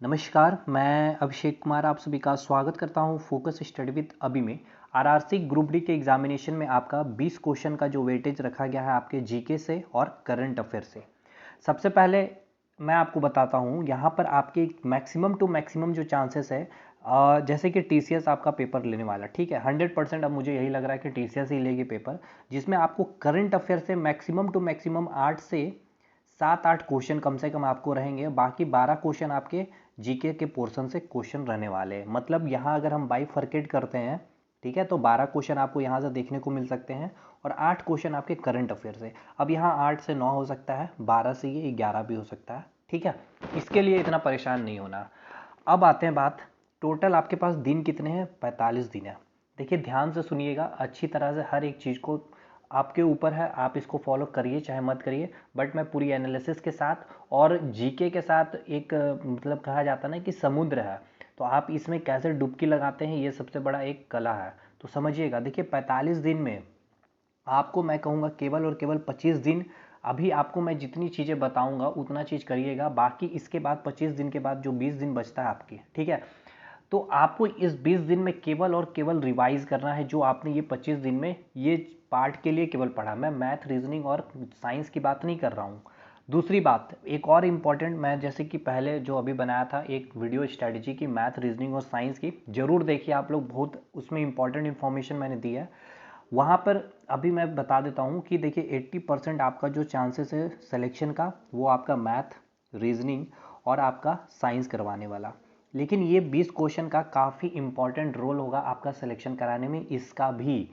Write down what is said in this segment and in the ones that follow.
नमस्कार, मैं अभिषेक कुमार आप सभी का स्वागत करता हूं फोकस स्टडी विद अभी में। आरआरसी ग्रुप डी के एग्जामिनेशन में आपका 20 क्वेश्चन का जो वेटेज रखा गया है आपके जीके से और करंट अफेयर से। सबसे पहले मैं आपको बताता हूं यहाँ पर आपके मैक्सिमम टू मैक्सिमम जो चांसेस है, जैसे कि टीसीएस आपका पेपर लेने वाला, ठीक है, 100% अब मुझे यही लग रहा है कि टीसीएस ही लेगी पेपर, जिसमें आपको करंट अफेयर से मैक्सिमम टू मैक्सिमम 8 से 7-8 क्वेश्चन कम से कम आपको रहेंगे। बाकी 12 क्वेश्चन आपके जीके के पोर्शन से क्वेश्चन रहने वाले हैं। मतलब यहाँ अगर हम बाइफरकेट करते हैं, ठीक है, तो 12 क्वेश्चन आपको यहाँ से देखने को मिल सकते हैं और 8 क्वेश्चन आपके करंट अफेयर से। अब यहाँ 8 से 9 हो सकता है, 12 से ये 11 भी हो सकता है, ठीक है। इसके लिए इतना परेशान नहीं होना। अब आते हैं बात, टोटल आपके पास दिन कितने हैं? 45 दिन है। देखिए ध्यान से सुनिएगा, अच्छी तरह से हर एक चीज़ को आपके ऊपर है, आप इसको फॉलो करिए चाहे मत करिए, बट मैं पूरी एनालिसिस के साथ और जीके के साथ एक मतलब कहा जाता है ना कि समुद्र है, तो आप इसमें कैसे डुबकी लगाते हैं ये सबसे बड़ा एक कला है, तो समझिएगा। देखिए 45 दिन में आपको मैं कहूँगा केवल और केवल 25 दिन, अभी आपको मैं जितनी चीज़ें बताऊंगा उतना चीज़ करिएगा। बाकी इसके बाद 25 दिन के बाद जो 20 दिन बचता है आपकी, ठीक है, तो आपको इस 20 दिन में केवल और केवल रिवाइज करना है जो आपने ये 25 दिन में ये पार्ट के लिए केवल पढ़ा। मैं मैथ, रीजनिंग और साइंस की बात नहीं कर रहा हूँ। दूसरी बात एक और इम्पॉर्टेंट, मैं जैसे कि पहले जो अभी बनाया था एक वीडियो स्ट्रेटजी की मैथ, रीजनिंग और साइंस की, जरूर देखिए आप लोग, बहुत उसमें इंपॉर्टेंट इन्फॉर्मेशन मैंने दी है वहाँ पर। अभी मैं बता देता हूँ कि देखिए 80% आपका जो चांसेस है सिलेक्शन का, वो आपका मैथ, रीजनिंग और आपका साइंस करवाने वाला। लेकिन ये 20 क्वेश्चन का काफ़ी इंपॉर्टेंट रोल होगा आपका सिलेक्शन कराने में, इसका भी।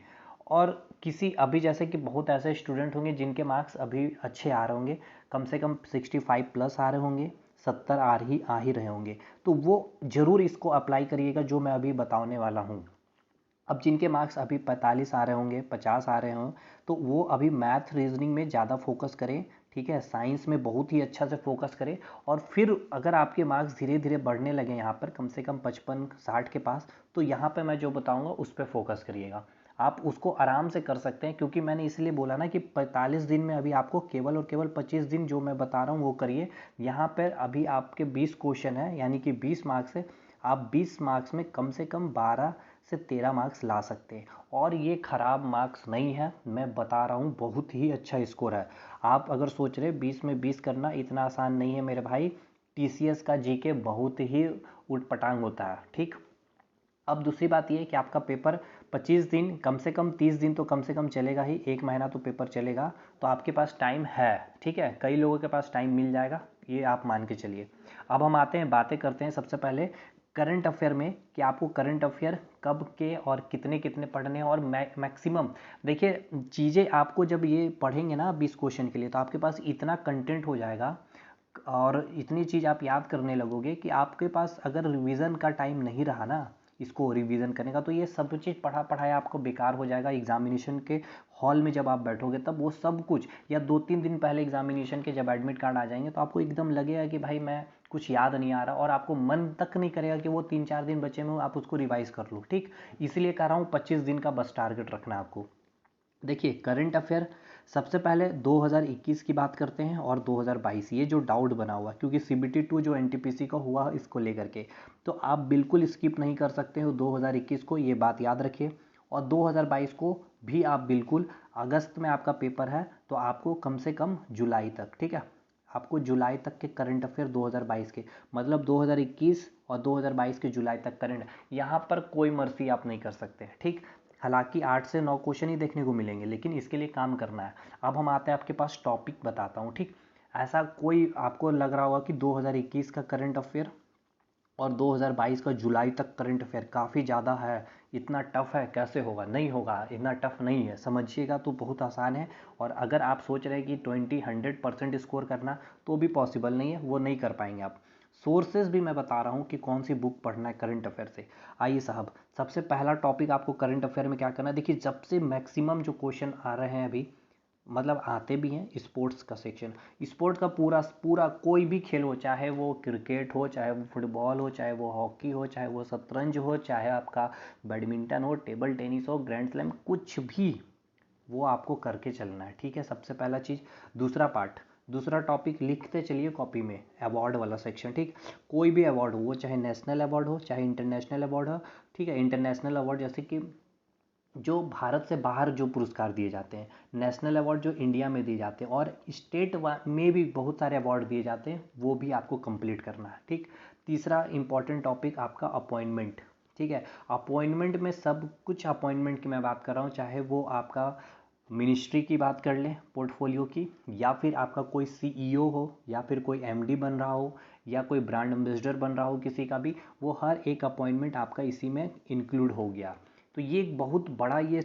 और किसी अभी जैसे कि बहुत ऐसे स्टूडेंट होंगे जिनके मार्क्स अभी अच्छे आ रहे होंगे, कम से कम 65 प्लस आ रहे होंगे, 70 आ ही रहे होंगे, तो वो ज़रूर इसको अप्लाई करिएगा जो मैं अभी बताने वाला हूँ। अब जिनके मार्क्स अभी 45 आ रहे होंगे, 50 आ रहे हों, तो वो अभी मैथ, रीजनिंग में ज़्यादा फोकस करें, ठीक है, साइंस में बहुत ही अच्छा से फोकस करें। और फिर अगर आपके मार्क्स धीरे धीरे बढ़ने लगे यहाँ पर कम से कम 55-60 के पास, तो यहाँ पे मैं जो बताऊँगा उस पर फोकस करिएगा। आप उसको आराम से कर सकते हैं, क्योंकि मैंने इसलिए बोला ना कि 45 दिन में अभी आपको केवल और केवल 25 दिन जो मैं बता रहा हूँ वो करिए। यहाँ पर अभी आपके 20 क्वेश्चन है, यानी कि 20 मार्क्स है, आप 20 मार्क्स में कम से कम 12 से 13 मार्क्स ला सकते हैं। और ये खराब मार्क्स नहीं है, मैं बता रहा हूँ, बहुत ही अच्छा स्कोर है। आप अगर सोच रहे 20 में 20 करना इतना आसान नहीं है मेरे भाई, टीसीएस का जीके बहुत ही उटपटांग होता है, ठीक। अब दूसरी बात ये है कि आपका पेपर 25 दिन, कम से कम 30 दिन तो कम से कम चलेगा ही, एक महीना तो पेपर चलेगा, तो आपके पास टाइम है, ठीक है, कई लोगों के पास टाइम मिल जाएगा, ये आप मान के चलिए। अब हम आते हैं, बातें करते हैं सबसे पहले करंट अफेयर में, कि आपको करंट अफेयर कब के और कितने कितने पढ़ने हैं। और मैक्सिमम देखिए चीज़ें आपको जब ये पढ़ेंगे ना 20 क्वेश्चन के लिए, तो आपके पास इतना कंटेंट हो जाएगा और इतनी चीज़ आप याद करने लगोगे कि आपके पास अगर रिवीजन का टाइम नहीं रहा ना इसको रिवीजन करने का, तो ये सब चीज़ पढ़ा पढ़ाया आपको बेकार हो जाएगा। एग्जामिनेशन के हॉल में जब आप बैठोगे तब वो सब कुछ, या 2-3 दिन पहले एग्जामिनेशन के जब एडमिट कार्ड आ जाएंगे, तो आपको एकदम लगेगा कि भाई मैं कुछ याद नहीं आ रहा, और आपको मन तक नहीं करेगा कि वो 3-4 दिन बचे में आप उसको रिवाइज कर लो, ठीक। इसलिए कह रहा हूँ 25 दिन का बस टारगेट रखना आपको। देखिए करंट अफेयर सबसे पहले 2021 की बात करते हैं और 2022, ये जो डाउट बना हुआ, क्योंकि सीबीटी 2 जो एनटीपीसी का हुआ इसको लेकर के, तो आप बिल्कुल स्किप नहीं कर सकते हो 2021 को, ये बात याद रखिए। और 2022 को भी आप बिल्कुल, अगस्त में आपका पेपर है, तो आपको कम से कम जुलाई तक, ठीक है, आपको जुलाई तक के करंट अफेयर 2022 के, मतलब 2021 और 2022 के जुलाई तक करंट, यहाँ पर कोई मर्जी आप नहीं कर सकते, ठीक। हालांकि 8 से 9 क्वेश्चन ही देखने को मिलेंगे, लेकिन इसके लिए काम करना है। अब हम आते हैं आपके पास टॉपिक बताता हूँ, ठीक। ऐसा कोई आपको लग रहा होगा कि 2021 का करंट अफेयर और 2022 का जुलाई तक करंट अफेयर काफ़ी ज़्यादा है, इतना टफ है, कैसे होगा? नहीं होगा, इतना टफ नहीं है, समझिएगा, तो बहुत आसान है। और अगर आप सोच रहे हैं कि 100% स्कोर करना, तो भी पॉसिबल नहीं है, वो नहीं कर पाएंगे आप। सोर्सेज भी मैं बता रहा हूँ कि कौन सी बुक पढ़ना है करंट अफेयर से। आइए साहब, सबसे पहला टॉपिक आपको करंट अफेयर में क्या करना है, देखिए सबसे मैक्सिमम जो क्वेश्चन आ रहे हैं अभी, मतलब आते भी हैं, स्पोर्ट्स का सेक्शन। स्पोर्ट्स का पूरा पूरा कोई भी खेल हो, चाहे वो क्रिकेट हो, चाहे वो फुटबॉल हो, चाहे वो हॉकी हो, चाहे वो शतरंज हो, चाहे आपका बैडमिंटन हो, टेबल टेनिस हो, ग्रैंड स्लैम, कुछ भी, वो आपको करके चलना है, ठीक है, सबसे पहला चीज़। दूसरा पार्ट, दूसरा टॉपिक लिखते चलिए कॉपी में, अवार्ड वाला सेक्शन, ठीक। कोई भी अवार्ड हो, वो चाहे नेशनल अवार्ड हो चाहे इंटरनेशनल अवार्ड हो, ठीक है। इंटरनेशनल अवार्ड जैसे कि जो भारत से बाहर जो पुरस्कार दिए जाते हैं, नेशनल अवार्ड जो इंडिया में दिए जाते हैं, और स्टेट में भी बहुत सारे अवार्ड दिए जाते हैं, वो भी आपको कंप्लीट करना है, ठीक। तीसरा इंपॉर्टेंट टॉपिक आपका अपॉइंटमेंट, ठीक है। अपॉइंटमेंट में सब कुछ अपॉइंटमेंट की मैं बात कर रहा हूँ, चाहे वो आपका मिनिस्ट्री की बात कर लें, पोर्टफोलियो की, या फिर आपका कोई सीईओ हो, या फिर कोई एमडी बन रहा हो, या कोई ब्रांड एम्बेसडर बन रहा हो किसी का भी, वो हर एक अपॉइंटमेंट आपका इसी में इंक्लूड हो गया। तो ये एक बहुत बड़ा ये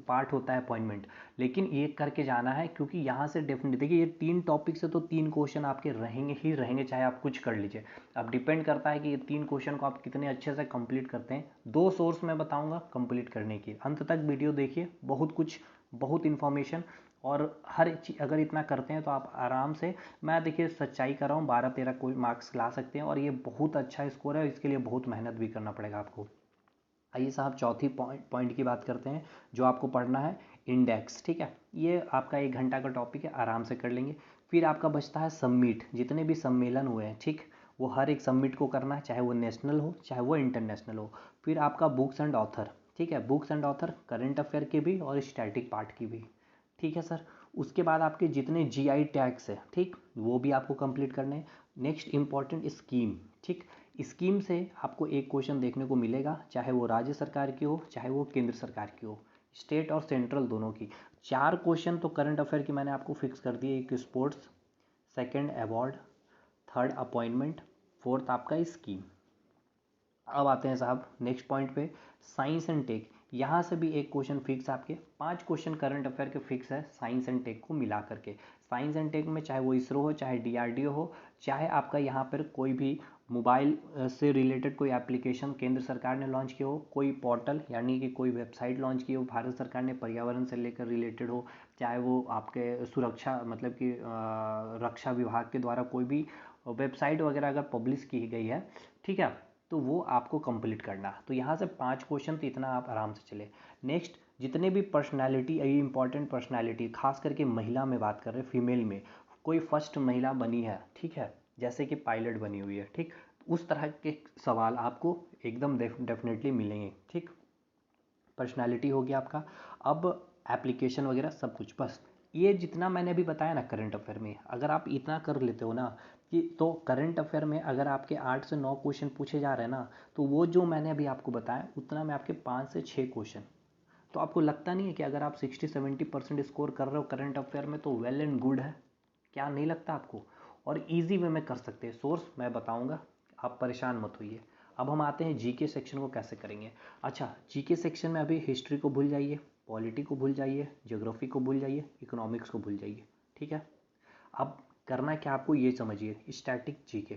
पार्ट होता है अपॉइंटमेंट, लेकिन ये करके जाना है, क्योंकि यहाँ से डेफिनेटली देखिए ये 3 टॉपिक से तो 3 क्वेश्चन आपके रहेंगे ही रहेंगे, चाहे आप कुछ कर लीजिए। अब डिपेंड करता है कि ये 3 क्वेश्चन को आप कितने अच्छे से कंप्लीट करते हैं। 2 सोर्स मैं बताऊंगा कंप्लीट करने की, अंत तक वीडियो देखिए, बहुत कुछ, बहुत इन्फॉर्मेशन, और हर चीज अगर इतना करते हैं तो आप आराम से, मैं देखिए सच्चाई कर रहा हूँ, 12-13 कोई मार्क्स ला सकते हैं, और ये बहुत अच्छा स्कोर है, इसके लिए बहुत मेहनत भी करना पड़ेगा आपको। आइए साहब चौथी पॉइंट की बात करते हैं, जो आपको पढ़ना है इंडेक्स, ठीक है। ये आपका 1 घंटा का टॉपिक है, आराम से कर लेंगे। फिर आपका बचता है सबमिट, जितने भी सम्मेलन हुए हैं, ठीक, वो हर एक सबमिट को करना है, चाहे वो नेशनल हो चाहे वो इंटरनेशनल हो। फिर आपका बुक्स एंड ऑथर, ठीक है, books and author current affair के भी और स्टैटिक पार्ट की भी, ठीक है सर। उसके बाद आपके जितने जीआई टैग्स है, ठीक, वो भी आपको कंप्लीट करने हैं। नेक्स्ट इंपॉर्टेंट स्कीम, ठीक, स्कीम से आपको एक क्वेश्चन देखने को मिलेगा, चाहे वो राज्य सरकार की हो चाहे वो केंद्र सरकार की हो, स्टेट और सेंट्रल दोनों की। 4 क्वेश्चन तो करंट अफेयर की मैंने आपको फिक्स कर दिए, एक sports, second award, third appointment, fourth आपका स्कीम। अब आते हैं साहब नेक्स्ट पॉइंट पे, साइंस एंड टेक। यहाँ से भी एक क्वेश्चन फिक्स, आपके 5 क्वेश्चन करंट अफेयर के फिक्स है साइंस एंड टेक को मिला करके। साइंस एंड टेक में चाहे वो इसरो हो चाहे डीआरडीओ हो, चाहे आपका यहाँ पर कोई भी मोबाइल से रिलेटेड कोई एप्लीकेशन केंद्र सरकार ने लॉन्च किया हो, कोई पोर्टल यानी कि कोई वेबसाइट लॉन्च की हो भारत सरकार ने पर्यावरण से लेकर रिलेटेड हो, चाहे वो आपके सुरक्षा मतलब कि रक्षा विभाग के द्वारा कोई भी वेबसाइट वगैरह अगर पब्लिश की गई है, ठीक है, तो वो आपको कंप्लीट करना। तो यहाँ से 5 क्वेश्चन, तो इतना आप आराम से चले। नेक्स्ट, जितने भी पर्सनालिटी, इंपॉर्टेंट पर्सनालिटी, खास करके महिला में बात कर रहे हैं, फीमेल में कोई फर्स्ट महिला बनी है, ठीक है, जैसे कि पायलट बनी हुई है, ठीक, उस तरह के सवाल आपको एकदम डेफिनेटली मिलेंगे, ठीक। पर्सनालिटी हो गया आपका। अब एप्लीकेशन वगैरह सब कुछ, बस ये जितना मैंने अभी बताया ना करंट अफेयर में, अगर आप इतना कर लेते हो ना, कि तो करंट अफेयर में अगर आपके 8 से 9 क्वेश्चन पूछे जा रहे हैं ना, तो वो जो मैंने अभी आपको बताया उतना में आपके 5 से 6 क्वेश्चन, तो आपको लगता नहीं है कि अगर आप 60-70% स्कोर कर रहे हो करंट अफेयर में तो वेल एंड गुड है? क्या नहीं लगता आपको? और इजी वे में कर सकते हैं, सोर्स मैं बताऊंगा, आप परेशान मत होइए। अब हम आते हैं जीके सेक्शन को कैसे करेंगे। अच्छा, जीके सेक्शन में अभी हिस्ट्री को भूल जाइए, पॉलिटी को भूल जाइए, ज्योग्राफी को भूल जाइए, इकोनॉमिक्स को भूल जाइए, ठीक है। अब करना क्या आपको ये समझिए, स्टैटिक जीके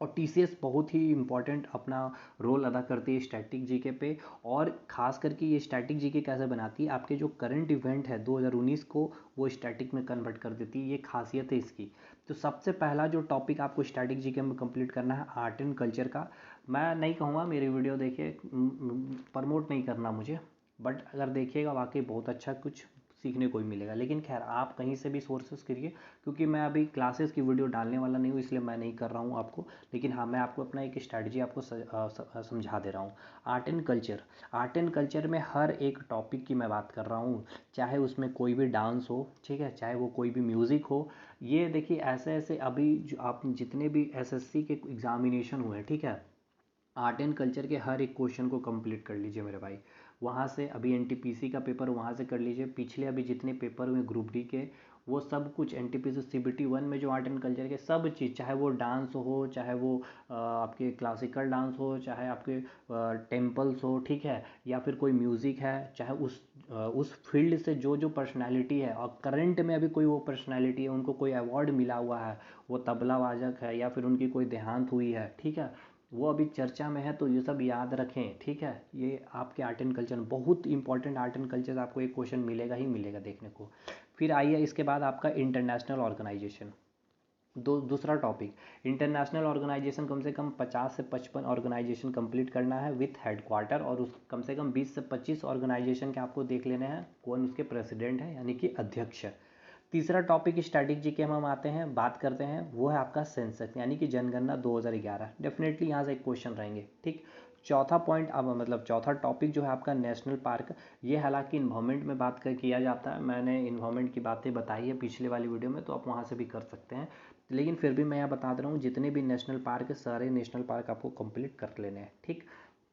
और टीसीएस बहुत ही इंपॉर्टेंट अपना रोल अदा करती है स्टैटिक जीके पे। और ख़ास करके ये स्टैटिक जीके कैसे बनाती है, आपके जो करंट इवेंट है 2019 को, वो स्टैटिक में कन्वर्ट कर देती है, ये खासियत है इसकी। तो सबसे पहला जो टॉपिक आपको स्टैटिक जीके में कंप्लीट करना है, आर्ट एंड कल्चर का। मैं नहीं कहूँगा मेरी वीडियो देखिए, प्रमोट नहीं करना मुझे, बट अगर देखिएगा वाकई बहुत अच्छा कुछ सीखने को ही मिलेगा। लेकिन खैर आप कहीं से भी सोर्सेस करिए, क्योंकि मैं अभी क्लासेस की वीडियो डालने वाला नहीं हूँ, इसलिए मैं नहीं कर रहा हूँ आपको। लेकिन हाँ, मैं आपको अपना एक स्ट्रैटेजी आपको समझा दे रहा हूँ। Art and culture, art and culture में हर एक टॉपिक की मैं बात कर रहा हूँ, चाहे उसमें कोई भी डांस हो, ठीक है, चाहे वो कोई भी म्यूज़िक हो। ये देखिए ऐसे ऐसे अभी जो आप जितने भी एसएससी के एग्जामिनेशन हुए हैं, ठीक है, आर्ट एंड कल्चर के हर एक क्वेश्चन को कंप्लीट कर लीजिए मेरे भाई। वहाँ से अभी एनटीपीसी का पेपर वहाँ से कर लीजिए, पिछले अभी जितने पेपर हुए ग्रुप डी के, वो सब कुछ एनटीपीसी सीबीटी 1 में जो आर्ट एंड कल्चर के सब चीज़, चाहे वो डांस हो, चाहे वो आपके क्लासिकल डांस हो, चाहे आपके टेम्पल्स हो, ठीक है, या फिर कोई म्यूज़िक है, चाहे उस फील्ड से जो जो पर्सनैलिटी है, और करंट में अभी कोई वो पर्सनैलिटी है, उनको कोई अवार्ड मिला हुआ है, वो तबला वादक है या फिर उनकी कोई देहांत हुई है, ठीक है, वो अभी चर्चा में है, तो ये सब याद रखें, ठीक है। ये आपके आर्ट एंड कल्चर बहुत इंपॉर्टेंट, आर्ट एंड कल्चर आपको एक क्वेश्चन मिलेगा ही मिलेगा देखने को। फिर आइए इसके बाद आपका इंटरनेशनल ऑर्गेनाइजेशन, दूसरा टॉपिक। इंटरनेशनल ऑर्गेनाइजेशन कम से कम 50 से 55 ऑर्गेनाइजेशन कंप्लीट करना है विथ हेडक्वार्टर, और उस कम से कम 20 से 25 ऑर्गेनाइजेशन के आपको देख लेने हैं कौन उसके प्रेसिडेंट है यानी कि अध्यक्ष है। तीसरा टॉपिक स्टैटिक जीके हम आते हैं, बात करते हैं, वो है आपका सेंसस यानी कि जनगणना 2011। डेफिनेटली यहाँ से एक क्वेश्चन रहेंगे, ठीक। चौथा पॉइंट अब मतलब चौथा टॉपिक जो है आपका नेशनल पार्क। ये हालांकि इन्वायरमेंट में बात कर किया जाता है, मैंने इन्वायरमेंट की बातें बताई है पिछले वाली वीडियो में, तो आप वहाँ से भी कर सकते हैं, लेकिन फिर भी मैं यहाँ बता दे रहा हूँ जितने भी नेशनल पार्क है सारे नेशनल पार्क आपको कंप्लीट कर लेने हैं, ठीक।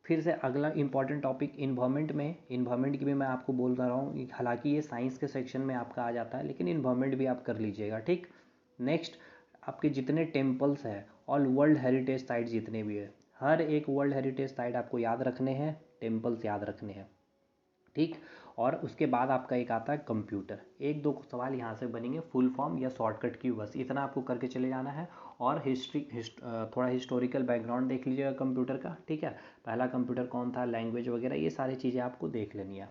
फिर से अगला इंपॉर्टेंट टॉपिक इन्वायरमेंट में, इन्वायरमेंट की भी मैं आपको बोल रहा हूँ, हालांकि ये साइंस के सेक्शन में आपका आ जाता है, लेकिन इन्वायरमेंट भी आप कर लीजिएगा, ठीक। नेक्स्ट, आपके जितने टेम्पल्स हैं और वर्ल्ड हेरिटेज साइट जितने भी है, हर एक वर्ल्ड हेरिटेज साइट आपको याद रखने हैं, टेम्पल्स याद रखने हैं, ठीक। और उसके बाद आपका एक आता है कंप्यूटर। एक दो सवाल यहाँ से बनेंगे, फुल फॉर्म या शॉर्टकट की, बस इतना आपको करके चले जाना है। और थोड़ा हिस्टोरिकल बैकग्राउंड देख लीजिएगा कंप्यूटर का, ठीक है। पहला कंप्यूटर कौन था, लैंग्वेज वगैरह, ये सारी चीज़ें आपको देख लेनी है।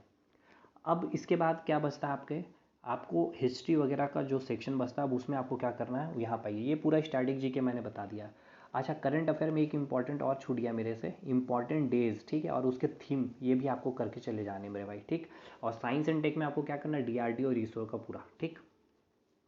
अब इसके बाद क्या बचता है आपको हिस्ट्री वगैरह का जो सेक्शन बचता है, अब उसमें आपको क्या करना है यहाँ पाइए, ये पूरा स्टैटिक जीके मैंने बता दिया। अच्छा, करंट अफेयर में एक इंपॉर्टेंट और छूट गया मेरे से, इंपॉर्टेंट डेज, ठीक है, और उसके थीम, ये भी आपको करके चले जाने मेरे भाई, ठीक। और साइंस एंड टेक में आपको क्या करना है, डीआरडीओ और इसरो का पूरा, ठीक।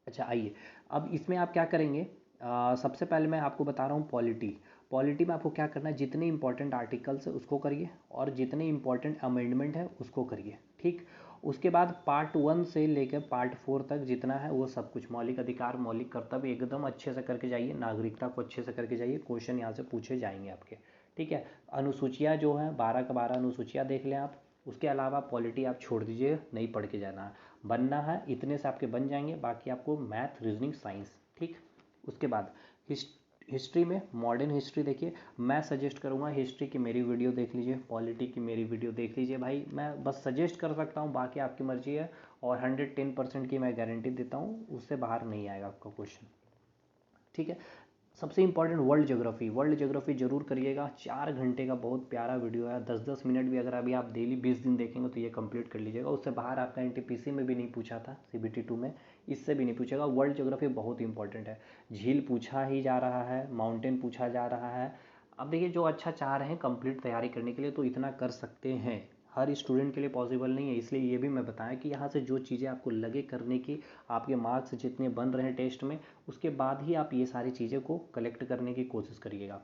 अच्छा आइए, अब इसमें आप क्या करेंगे, सबसे पहले मैं आपको बता रहा हूँ पॉलिटी। पॉलिटी में आपको क्या करना है, जितने इंपॉर्टेंट आर्टिकल्स है उसको करिए, और जितने इंपॉर्टेंट अमेंडमेंट है उसको करिए, ठीक। उसके बाद पार्ट 1 से लेकर पार्ट 4 तक जितना है वो सब कुछ, मौलिक अधिकार, मौलिक कर्तव्य, एकदम अच्छे से करके जाइए, नागरिकता को अच्छे से करके जाइए, क्वेश्चन यहाँ से पूछे जाएंगे आपके, ठीक है। अनुसूचियाँ जो हैं 12 का 12 अनुसूचियाँ देख लें आप। उसके अलावा पॉलिटी आप छोड़ दीजिए, नहीं पढ़ के जाना है, बनना है इतने से आपके बन जाएंगे, बाकी आपको मैथ, रीजनिंग, साइंस, ठीक। उसके बाद हिस्ट्री में मॉडर्न हिस्ट्री देखिए, मैं सजेस्ट करूँगा हिस्ट्री की मेरी वीडियो देख लीजिए, पॉलिटी की मेरी वीडियो देख लीजिए भाई, मैं बस सजेस्ट कर सकता हूँ, बाकी आपकी मर्जी है। और 110% की मैं गारंटी देता हूँ, उससे बाहर नहीं आएगा आपका क्वेश्चन, ठीक है। सबसे important world geography, world geography जरूर करिएगा, 4 घंटे का बहुत प्यारा वीडियो है, 10-10 मिनट भी अगर अभी आप डेली 20 दिन देखेंगे तो ये कंप्लीट कर लीजिएगा। उससे बाहर आपका एनटीपीसी में भी नहीं पूछा था, सीबीटी 2 में, इससे भी नहीं पूछेगा। वर्ल्ड ज्योग्राफी बहुत इंपॉर्टेंट है, झील पूछा ही जा रहा है, माउंटेन पूछा जा रहा है। अब देखिए, जो अच्छा चाह रहे हैं कंप्लीट तैयारी करने के लिए तो इतना कर सकते हैं, हर स्टूडेंट के लिए पॉसिबल नहीं है, इसलिए ये भी मैं बताया कि यहाँ से जो चीज़ें आपको लगे करने की, आपके मार्क्स जितने बन रहे हैं टेस्ट में, उसके बाद ही आप ये सारी चीज़ें को कलेक्ट करने की कोशिश करिएगा।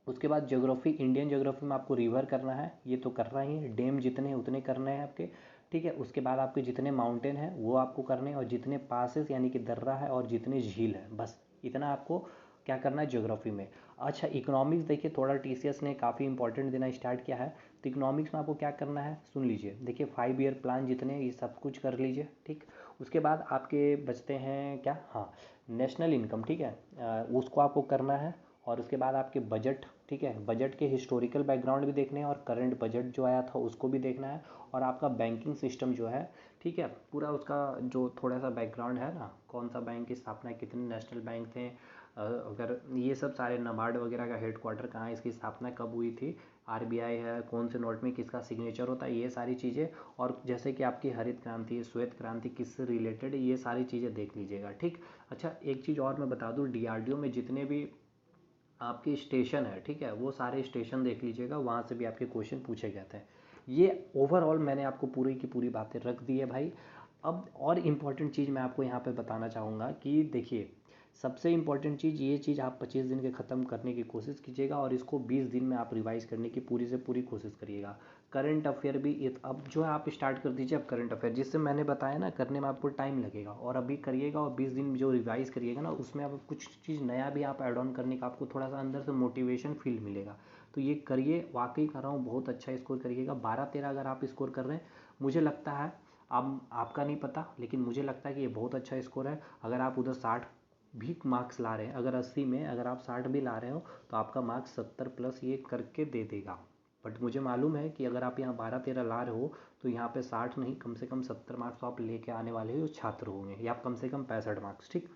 उसके बाद ज्योग्राफी, इंडियन ज्योग्राफी में आपको रिवर करना है, ये तो करना ही है, डैम जितने हैं उतने करने हैं आपके, ठीक है। उसके बाद आपके जितने माउंटेन हैं वो आपको करने हैं, और जितने पासेस यानी कि दर्रा है और जितने झील है, बस इतना आपको क्या करना है ज्योग्राफी में। अच्छा, इकोनॉमिक्स देखिए, थोड़ा टीसीएस ने काफ़ी इंपॉर्टेंट देना स्टार्ट किया है, तो इकोनॉमिक्स में आपको क्या करना है सुन लीजिए, देखिए 5 ईयर प्लान जितने, ये सब कुछ कर लीजिए, ठीक। उसके बाद आपके बचते हैं क्या, हाँ, नेशनल इनकम, ठीक है, उसको आपको करना है। और उसके बाद आपके बजट, ठीक है, बजट के हिस्टोरिकल बैकग्राउंड भी देखने हैं, और करंट बजट जो आया था उसको भी देखना है, और आपका बैंकिंग सिस्टम जो है, ठीक है, पूरा उसका जो थोड़ा सा बैकग्राउंड है ना, कौन सा बैंक की स्थापना, कितने नेशनल बैंक थे, अगर ये सब सारे नाबार्ड वगैरह का हेडक्वार्टर कहाँ है, इसकी स्थापना कब हुई थी, आरबीआई है, कौन से नोट में किसका सिग्नेचर होता है, ये सारी चीज़ें। और जैसे कि आपकी हरित क्रांति, श्वेत क्रांति किससे रिलेटेड है, ये सारी चीज़ें देख लीजिएगा, ठीक। अच्छा, एक चीज़ और मैं बता दूँ, डीआरडीओ में जितने भी आपके स्टेशन है, ठीक है, वो सारे स्टेशन देख लीजिएगा, वहाँ से भी आपके क्वेश्चन पूछे गए थे। ये ओवरऑल मैंने आपको पूरी की पूरी बातें रख दी है भाई। अब और इम्पॉर्टेंट चीज़ मैं आपको यहाँ पे बताना चाहूँगा कि देखिए, सबसे इम्पॉर्टेंट चीज़, ये चीज़ आप 25 दिन के ख़त्म करने की कोशिश कीजिएगा, और इसको 20 दिन में आप रिवाइज करने की पूरी से पूरी कोशिश करिएगा। करंट अफेयर भी अब जो है आप स्टार्ट कर दीजिए, अब करंट अफेयर जिससे मैंने बताया ना करने में आपको टाइम लगेगा, और अभी करिएगा, और 20 दिन जो रिवाइज करिएगा ना, उसमें आप कुछ चीज़ नया भी आप ऐड ऑन करने का आपको थोड़ा सा अंदर से मोटिवेशन फील मिलेगा। तो ये करिए, वाकई कर रहा हूँ, बहुत अच्छा स्कोर करिएगा, 12-13 अगर आप स्कोर कर रहे हैं, मुझे लगता है, अब आपका नहीं पता, लेकिन मुझे लगता है कि ये बहुत अच्छा स्कोर है। अगर आप उधर 60 भी मार्क्स ला रहे हैं, अगर 80 में अगर आप 60 भी ला रहे हो, तो आपका मार्क्स 70 प्लस ये करके दे देगा। बट मुझे मालूम है कि अगर आप यहाँ 12-13 ला रहे हो, तो यहाँ पे 60 नहीं, कम से कम 70 मार्क्स तो आप लेके आने वाले हो छात्र होंगे, या कम से कम 65 मार्क्स, ठीक।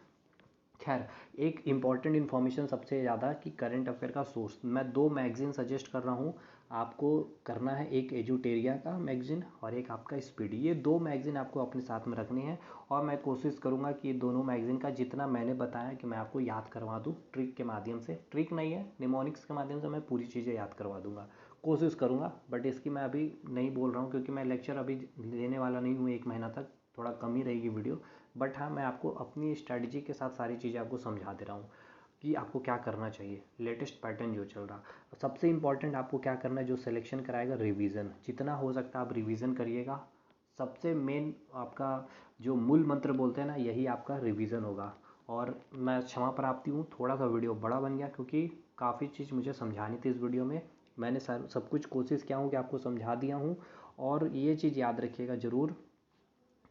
खैर, एक इम्पॉर्टेंट इन्फॉर्मेशन सबसे ज़्यादा कि करंट अफेयर का सोर्स, मैं 2 मैगजीन सजेस्ट कर रहा हूँ आपको करना है, एक एजुटेरिया का मैगजीन और एक आपका स्पीडी, ये 2 मैगजीन आपको अपने साथ में रखनी है। और मैं कोशिश करूँगा कि ये दोनों मैगजीन का जितना मैंने बताया कि मैं आपको याद करवा दूँ, ट्रिक के माध्यम से, ट्रिक नहीं है, निमोनिक्स के माध्यम से मैं पूरी चीज़ें याद करवा दूँगा, कोशिश करूँगा। बट इसकी मैं अभी नहीं बोल रहा हूँ, क्योंकि मैं लेक्चर अभी लेने वाला नहीं हूँ 1 महीना तक, थोड़ा कम ही रहेगी वीडियो, बट हाँ, मैं आपको अपनी स्ट्रैटेजी के साथ सारी चीज़ें आपको समझा दे रहा हूँ कि आपको क्या करना चाहिए। लेटेस्ट पैटर्न जो चल रहा, सबसे इम्पॉर्टेंट आपको क्या करना है, जो सिलेक्शन कराएगा रिवीजन, जितना हो सकता है आप रिवीजन करिएगा। सबसे मेन आपका जो मूल मंत्र बोलते हैं ना, यही आपका रिवीजन होगा। और मैं क्षमा प्राप्ति हूँ, थोड़ा सा वीडियो बड़ा बन गया क्योंकि काफ़ी चीज़ मुझे समझानी थी इस वीडियो में। मैंने सब कुछ कोशिश किया हूँ कि आपको समझा दिया हूँ। और ये चीज़ याद रखिएगा ज़रूर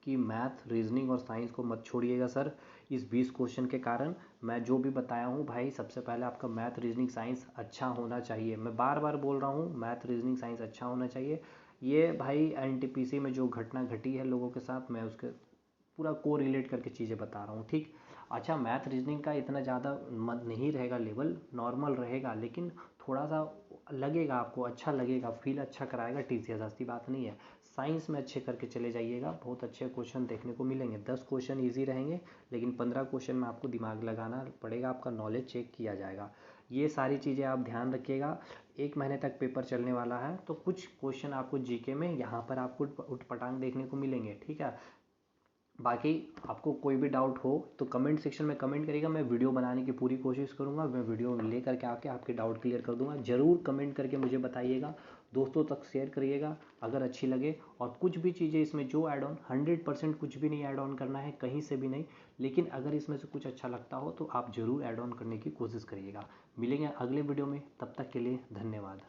कि मैथ, रीजनिंग और साइंस को मत छोड़िएगा सर इस 20 क्वेश्चन के कारण। मैं जो भी बताया हूँ भाई, सबसे पहले आपका मैथ, रीजनिंग, साइंस अच्छा होना चाहिए। मैं बार बार बोल रहा हूँ, मैथ, रीजनिंग, साइंस अच्छा होना चाहिए। ये भाई एनटीपीसी में जो घटना घटी है लोगों के साथ, मैं उसके पूरा को रिलेट करके चीज़ें बता रहा हूँ, ठीक। अच्छा, मैथ रीजनिंग का इतना ज़्यादा मत नहीं रहेगा, लेवल नॉर्मल रहेगा, लेकिन थोड़ा सा लगेगा आपको, अच्छा लगेगा, फील अच्छा कराएगा टीसीएस, ऐसी बात नहीं है। साइंस में अच्छे करके चले जाइएगा, बहुत अच्छे क्वेश्चन देखने को मिलेंगे। 10 क्वेश्चन ईजी रहेंगे, लेकिन 15 क्वेश्चन में आपको दिमाग लगाना पड़ेगा, आपका नॉलेज चेक किया जाएगा। ये सारी चीज़ें आप ध्यान रखिएगा। 1 महीने तक पेपर चलने वाला है, तो कुछ क्वेश्चन आपको जीके में यहाँ पर आपको उठपटांग देखने को मिलेंगे, ठीक है। बाकी आपको कोई भी डाउट हो तो कमेंट सेक्शन में कमेंट करिएगा, मैं वीडियो बनाने की पूरी कोशिश करूँगा, मैं वीडियो ले करके आके आपके डाउट क्लियर कर दूँगा। ज़रूर कमेंट करके मुझे बताइएगा, दोस्तों तक शेयर करिएगा अगर अच्छी लगे। और कुछ भी चीज़ें इसमें जो ऐड ऑन, 100% कुछ भी नहीं ऐड ऑन करना है, कहीं से भी नहीं, लेकिन अगर इसमें से कुछ अच्छा लगता हो तो आप ज़रूर ऐड ऑन करने की कोशिश करिएगा। मिलेंगे अगले वीडियो में, तब तक के लिए धन्यवाद।